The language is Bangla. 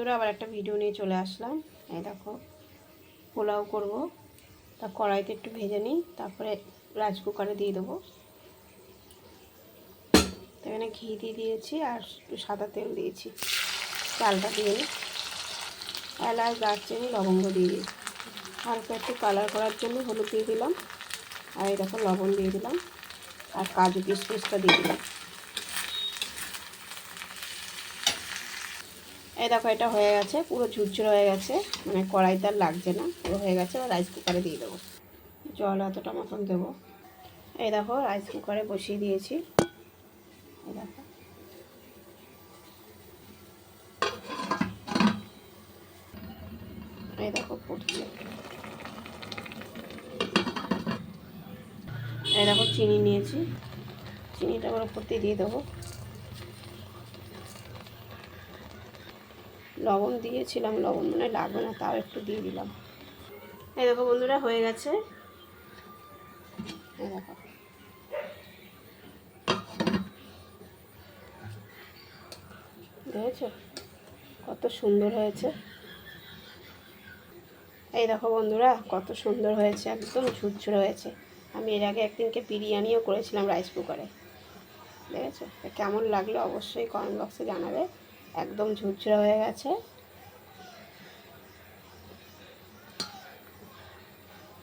তোরা আবার একটা ভিডিও নিয়ে চলে আসলাম। এই দেখো পোলাও করব, তা কড়াইতে একটু ভেজে নিই, তারপরে রাইস কুকারে দিয়ে দেবো। এখানে ঘি দিয়ে দিয়েছি আর একটু সাদা তেল দিয়েছি। চালটা দিয়ে নিই, এলাচ দারচিনি লবঙ্গ দিয়ে দিই, হালকা একটু কালার করার জন্য হলুদ দিয়ে দিলাম, আর এই দেখো লবণ দিয়ে দিলাম, আর কাজু কিশমিশটা দিয়ে দিলাম। এই দেখো এটা হয়ে গেছে, পুরো ঝুরঝুরে হয়ে গেছে, মানে কড়াইতে আর লাগছে না, পুরো হয়ে গেছে। আর রাইস কুকারে দিয়ে দেবো, জল এতটা মতন দেবো। এই দেখো রাইস কুকারে বসিয়ে দিয়েছি। এই দেখো এই দেখো ফুটছে। এই দেখো চিনি নিয়েছি, চিনিটা আবার উপর দিয়ে দেবো। লবণ দিয়েছিলাম, লবণ মনে লাগবে না, তাও একটু দিয়ে দিলাম। এই দেখো বন্ধুরা হয়ে গেছে। এই দেখো দেখেছো কত সুন্দর হয়েছে। এই দেখো বন্ধুরা কত সুন্দর হয়েছে, একদম ঝুরঝুরে হয়েছে। আমি এর আগে একদিনকে বিরিয়ানিও করেছিলাম রাইস কুকারে, দেখেছো? কেমন লাগলো অবশ্যই কমেন্ট বক্সে জানাবে। একদম ঝুরঝুরে হয়ে গেছে।